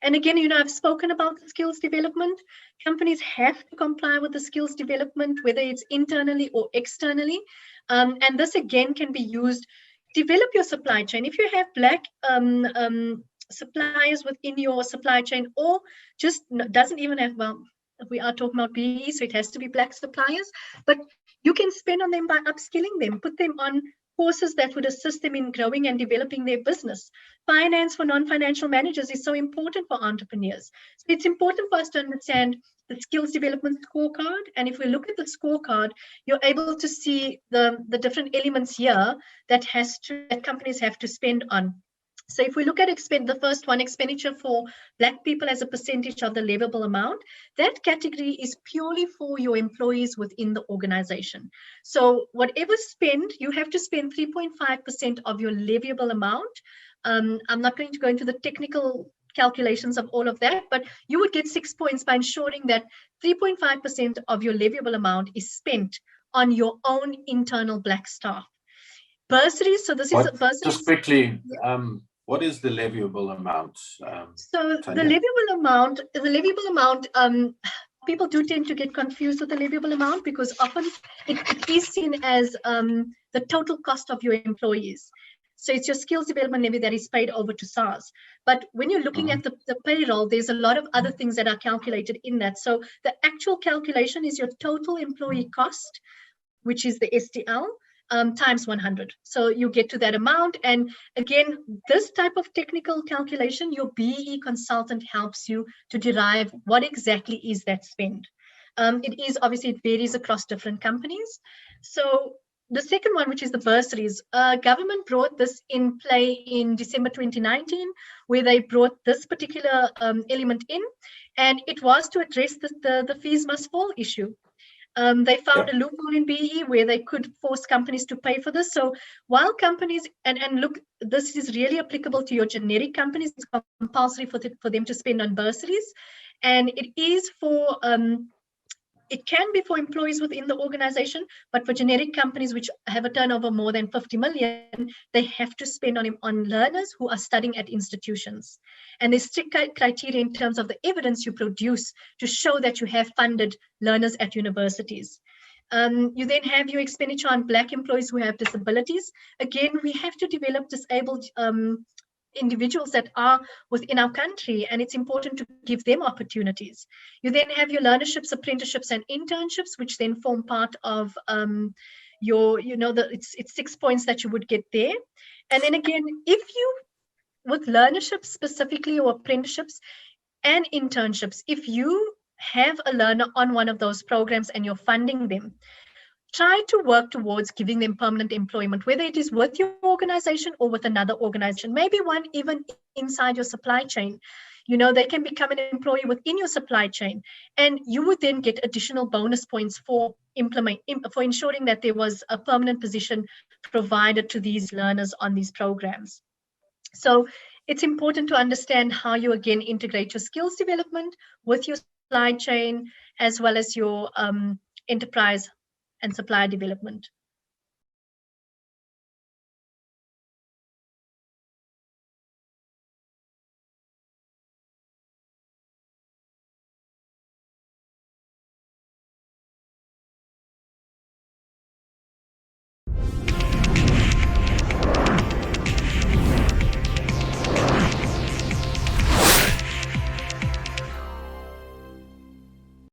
And again, I've spoken about the skills development. Companies have to comply with the skills development, whether it's internally or externally. And this again can be used. Develop your supply chain. If you have Black suppliers within your supply chain, or just doesn't even have, well, we are talking about BE, so it has to be Black suppliers, but you can spend on them by upskilling them, put them on courses that would assist them in growing and developing their business. Finance for non-financial managers is so important for entrepreneurs. So it's important for us to understand the skills development scorecard. And if we look at the scorecard, you're able to see the different elements here that companies have to spend on. So if we look at the first one, expenditure for Black people as a percentage of the leviable amount, that category is purely for your employees within the organization. So whatever spend, you have to spend 3.5% of your leviable amount. I'm not going to go into the technical calculations of all of that, but you would get 6 points by ensuring that 3.5% of your leviable amount is spent on your own internal Black staff. Bursaries, so this is bursaries. Just quickly, what is the leviable amount? So Tanya? The leviable amount, people do tend to get confused with the leviable amount because often it is seen as the total cost of your employees. So it's your skills development levy that is paid over to SARS. But when you're looking at the payroll, there's a lot of other things that are calculated in that. So the actual calculation is your total employee cost, which is the SDL, times 100. So you get to that amount. And again, this type of technical calculation, your BEE consultant helps you to derive what exactly is that spend. It varies across different companies. So the second one, which is the bursaries, government brought this in play in December 2019, where they brought this particular element in, and it was to address the fees must fall issue. They found a loophole in BEE where they could force companies to pay for this. So while companies, and look, this is really applicable to your generic companies, it's compulsory for them to spend on bursaries. And it is for, it can be for employees within the organization, but for generic companies which have a turnover more than 50 million, they have to spend on learners who are studying at institutions. And there's strict criteria in terms of the evidence you produce to show that you have funded learners at universities. You then have your expenditure on Black employees who have disabilities. Again, we have to develop disabled individuals that are within our country, and it's important to give them opportunities. You then have your learnerships, apprenticeships, and internships, which then form part of it's 6 points that you would get there. And then again, if you, with learnerships specifically, or apprenticeships and internships, if you have a learner on one of those programs and you're funding them, try to work towards giving them permanent employment, whether it is with your organization or with another organization, maybe one even inside your supply chain. They can become an employee within your supply chain, and you would then get additional bonus points for ensuring that there was a permanent position provided to these learners on these programs. So it's important to understand how you again integrate your skills development with your supply chain, as well as your enterprise and supplier development.